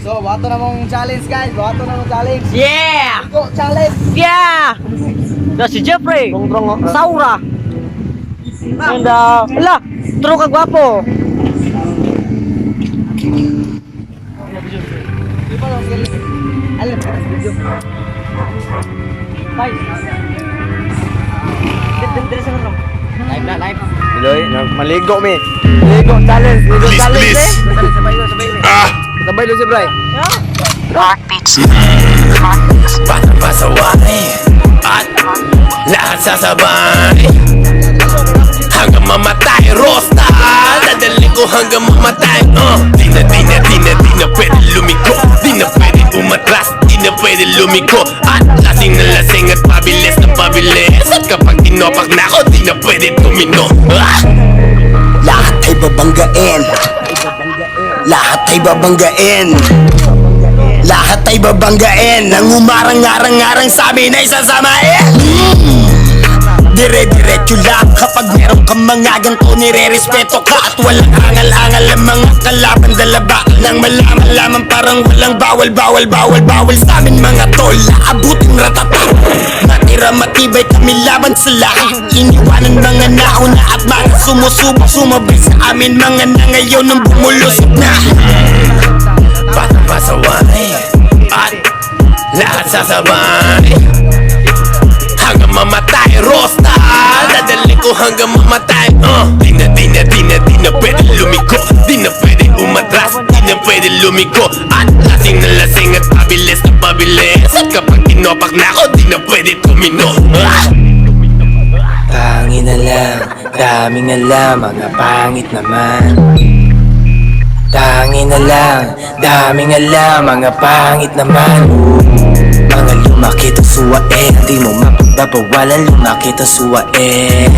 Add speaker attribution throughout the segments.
Speaker 1: So, bato na mong challenge guys. Bato na mong challenge.
Speaker 2: Yeah!
Speaker 1: Go, challenge.
Speaker 2: Yeah! Na si Jeffrey. Saura. And ala, tro ka gwapo.
Speaker 1: Alam mo, video. Bye. Dito sa nung. Live na, live.
Speaker 3: Iloy, maligo mi. Maligo challenge, ligo challenge eh. Sabay lo si Bray.
Speaker 4: Bata pasaway at lahat sasabay hanggang mamatay. Rosta, dadali ko hanggang mamatay. Di na pwede lumiko, di na pwede umatras, di na pwede lumiko. At lasing na lasing at pabilis na pabilis. At kapag tinopak na ako, di na pwede tumino. Lahat ay babanggain, lahat ay babanggain, lahat ay babanggain. Nang umarang-arang-arang sa amin ay sasamain. Dire-diretso lang kapag meron kang mga ganito, nire-respeto ka. At walang angal-angal ang mga kalaban. Dalaba lang malaman lamang parang walang bawal sa amin mga tol. Aabutin ratata, matira matibay kami laban sa lahat. Iniwanan mga nauna at mga sumusubok sumabay sa amin mga na ngayon nang bumulusok na. Batang pasaway at lahat sasabay hanggang mamatay. Rosta, dadali ko hanggang mamatay. Di na pwede lumiko, di na pwede umatras, di na pwede lumiko. At lasing na lasing at pabilis na pabilis. At kapag tinopak na ako, di na pwede tumino. Pangin na lang, daming alam, mga pangit naman. Tangin na lang, daming alam, mga pangit naman. Mga lumakit ang suwain, di mo mapagbabawalan, lumakit ang suwain.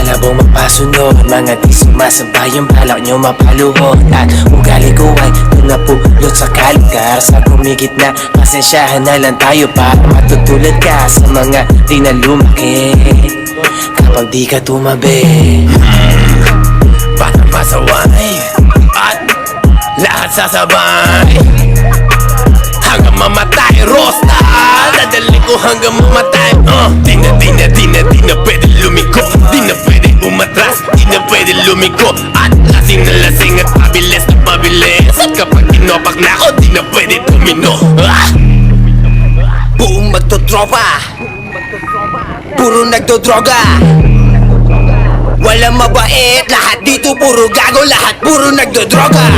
Speaker 4: Alabong mapasunod, mga di sumasabay yung balak nyo mapaluhod. At ugali ko ay doon napulot sa kalugar. Sa kumigit na, pasensyahan na lang tayo para matutulad ka sa mga di na lumaki. Kapag di ka tumabi, batang pasaway at lahat sasabay hanggang mamatay. Rosta, dadali ko hanggang mamatay. Di na pwede lumiko, di na pwede umatras, di na pwede lumiko. At lasing na lasing at pabilis na pabilis. At kapag tinopak na ako, di na pwede tumino. Buong magtotropa, puro nagdodroga. Walang mabait, lahat dito puro gago, lahat puro nagdodroga.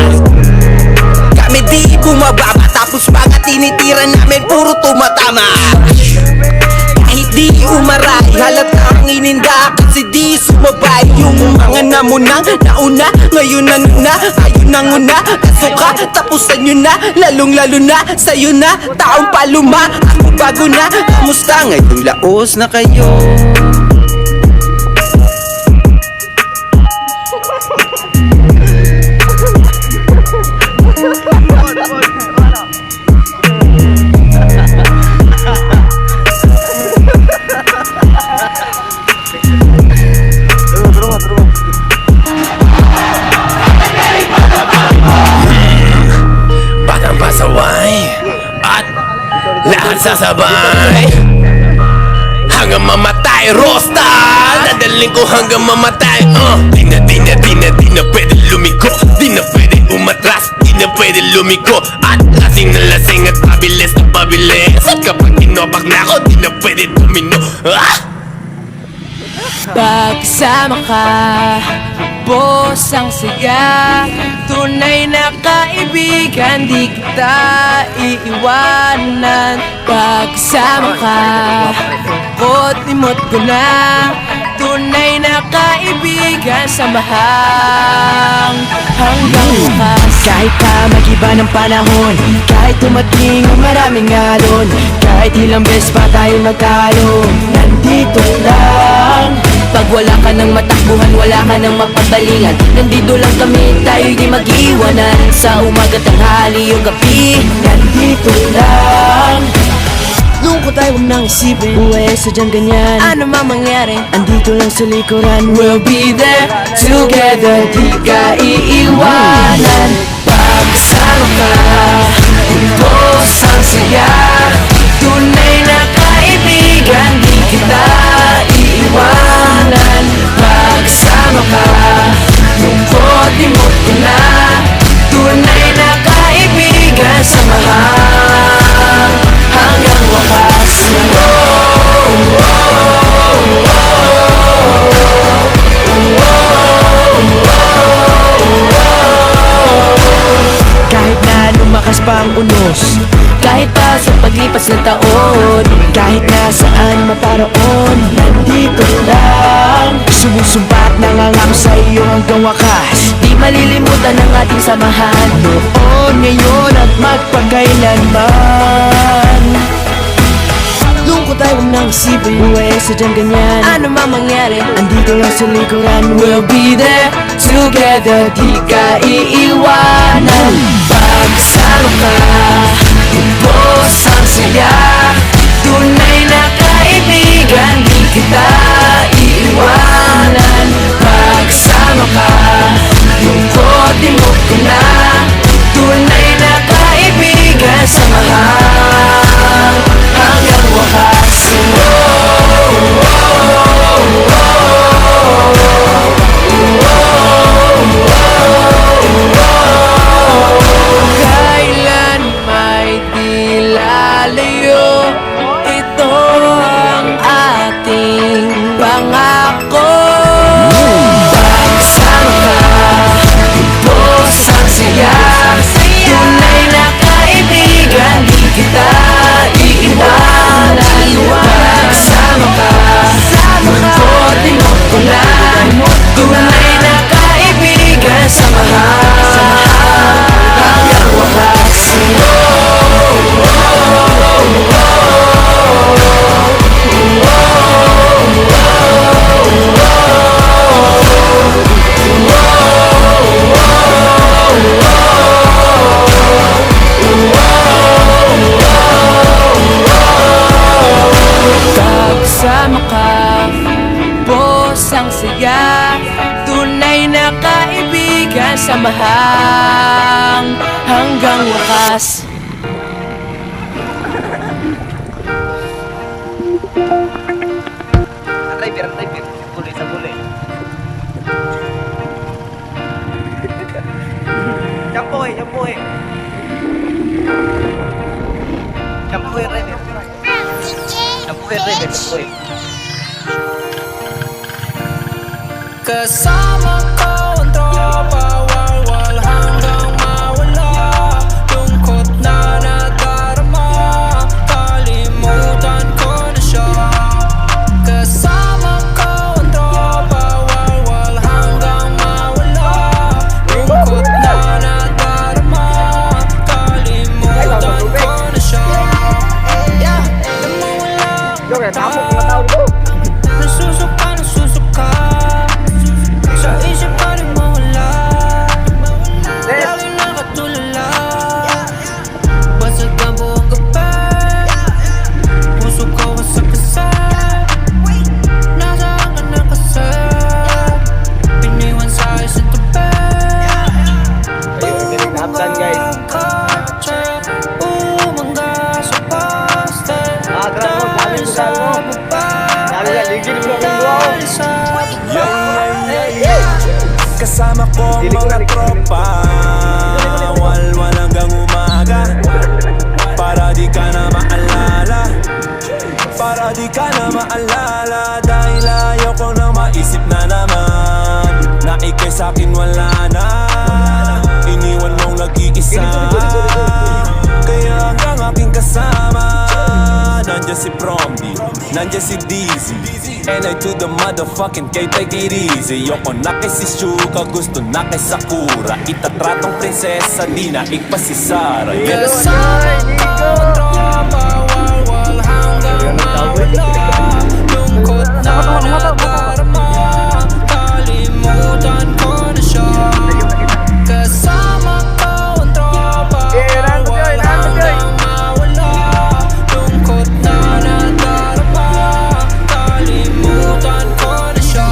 Speaker 4: Kami di bumababa, tapos mga tinitira namin puro tumatama. Kahit di umaray, halata ang ininda kasi di sumabay. Yung mga namunang nauna, ngayon nanuna, ayun ang una. Kasuka, tapusan nyo na, lalong lalo na sa'yo na, taong paluma. Ako bago na, kamusta ngayong laos na kayo? Batang pasaway at lahat sasabay hanggang mamatay. Rosta, dadaling ko hanggang mamatay. Di na pwede lumiko, di na pwede umatras, di na pwede lumiko. At lasing na lasing at pabilis na pabilis. At kapag tinopak na ako, di na pwede tumino.
Speaker 5: Pagkasama ka, boss ang siga. Tunay na kaibigan, di kita iiwanan. Pagkasama ka, kot-imot ko na. Tunay na kaibigan, samahang hanggang bukas. Kahit pa mag-iba ng panahon, kahit tumating ang maraming alon, kahit ilang beses pa tayo magtalo, nandito lang. Pag wala ka ng matakbuhan, wala ka ng mapagbalingan, nandito lang kami, tayo'y di mag-iwanan. Sa umaga, tanghali o gabi, nandito lang. Lungkot ay huwag nang isipin, buhay ay sadyang ganyan. Ano man mangyari, andito lang sa likuran. We'll be there together, di ka iiwanan. Pagkasama pang unos. Kahit pa sa paglipas ng taon, kahit nasaan maparoon, nandito lang. Sumusumpa at nangangako sa iyo hanggang wakas. Di malilimutan ang ating samahan, noon, ngayon at magpakailanman. Lungkot ay huwag nang isipin, buhay ay sadyang ganyan. Ano man mangyari, andito lang sa likuran. We'll be there together, di ka iiwanan. Pagsama ka, ubos ang saya. Tunay na kaibigan, di kita iiwanan. Pagsama ka, lungkot di mo ko na. Tunay na kaibigan, samahan hanggang wakas. Kailan may di lalayo, ito ang ating pangako. Pagsama ka, ubos ang saya. Tunay na kaibigan, di kita iiwanan. Pagsama ka, lungkot di mo ko lang. Tunay na kaibigan, samahan hanggang wakas. Pagsama ka, bos ang saya. Tunay na kaibigan, samahan hanggang wakas.
Speaker 3: Driver. Bulay sa bulay. Jampoy. Jampoy, driver. Jampoy.
Speaker 5: Kasama ko ang tropa, walwal hanggang mawala. Lungkot na nadarama, kalimutan ko na siya. Kasama ko ang tropa, walwal hanggang mawala. Lungkot na nadarama, kalimutan ko na siya. Alam mo walang tao, nasusuka sa isip pa rin mawala. Lagi nakatulala, basag na buong gabi. Puso ko wasak kasi, nasaan ka na kasi. Piniwan sa isang tabi.
Speaker 3: Napsan guys.
Speaker 5: Umangga sa paste, dahil sa baba, dahil sa
Speaker 6: kasama ko mga tropa, walwal hanggang umaga. Para di ka na maalala, para di ka na maalala. Dahil ayaw ko na maisip na naman na ikay sa'kin wala na. Iniwan mong nag-iisa, kaya hanggang aking kasama. Nandiyan si Promdi, nandiyan si Dizzy, and I do the motherfucking K, take it easy. Yoko na kay si Shuka, gusto na kay Sakura. Itatratong prinsesa, di na ikpasisara.
Speaker 5: kasama ko ang tropa, walwal hanggang mawala. Lungkot na nadarama, kalimutan ko na siya. Kasama ko ang tropa, walwal hanggang mawala. Lungkot na nadarama, kalimutan ko na siya.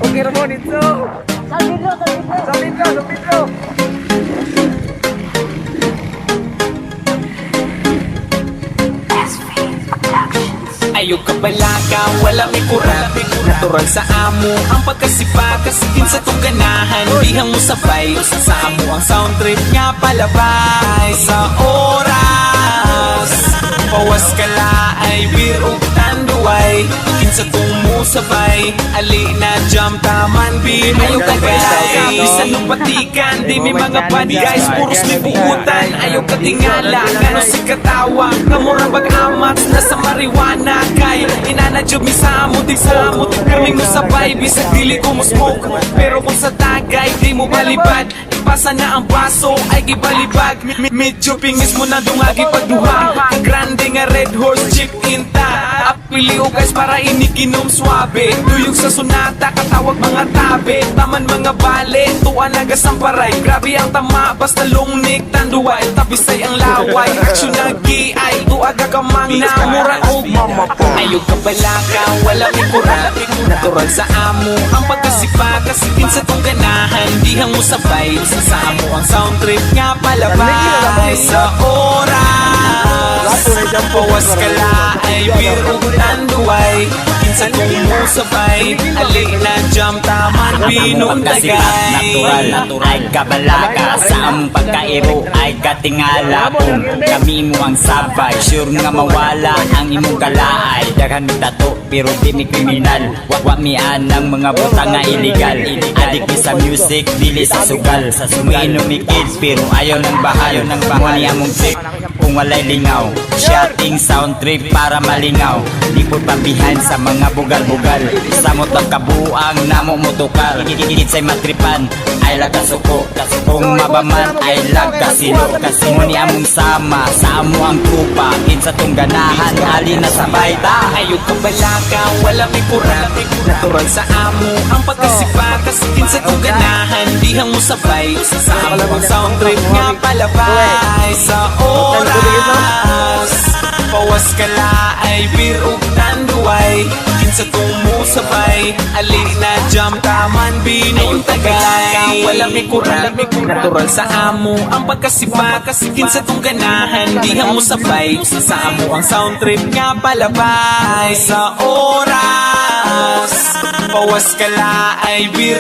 Speaker 3: Kira mo dito. Sa video.
Speaker 7: Ayog ka balaga, wala may kurap. Natural sa amo ang pagkasipa, kasigin sa tungganahan. Bihang mo sabay, sa amo ang sound trip nga palabay. Sa oras, pawas ka la ay birog tanduay. kinsa kung musabay ali na jump taman bin ayaw kagay isa nung patikan di may mga bad guys puros may buutan ayaw katingala ngano si katawa kamura bag-amat nasa marijuana kay inanajob mi sa amo di smoke kaming musabay bisag dili ko mo smoke pero kung sa tagay di mo balibad ipasa na ang baso ay gibalibag medyo pingis mo na dungagi pagduha ang grande nga red horse jeep inta apili o guys para iniginom swabe tuyog sa sunata katawag mga tabe taman mga bale tuwa nagasamparay grabe ang tama basta lungnik tanduay tabisay ang laway aksyon nagi ay tuwa gagamang na mura o ayog ka balaka wala may kurat natural sa amo ang pagkasipa kasikin sa tong ganahan dihang mo sabay sa amo ang sound trip nga palabay sa oras pawas ka la ay biro tanduay kinsa kung mo sabay ali na jump taman binong tagay
Speaker 8: Ay kabalaga sa among pagkairo ay katingala kung kami mo ang sabay sure nga mawala ang imong kalaay daghan mi tato pero di mi kriminal wa mi anang mga butang nga illegal adik mi sa music dili sa sugal sa sumiinom mi kids pero ayaw ng bahayo ng bangani among trip kung walay lingaw shouting sound trip para malingaw lipod pa behind sa mga bugal-bugal sa motang kabuang namo motukal say matripan ay lagasuko kung mabaman ay lagkasilo kasi mo ni among sama sa amo ang trupa kinsa tong ganahan ali na sabay ta
Speaker 7: ayog ka balaka wala may kurat natural sa amo ang pagkasipa kasi kinsa kung ganahan dihang mo sabay sa amo ang sound trip nga palabay sa oras pawas ka la ay birog tanduay kinsa kung musabay ali na jump taman binong tagay wala may kurat natural sa amo ang pagkasipa kasi kinsa kung ganahan dihang mo sabay sa amo ang sound trip nga palabay sa oras pawas ka la ay bir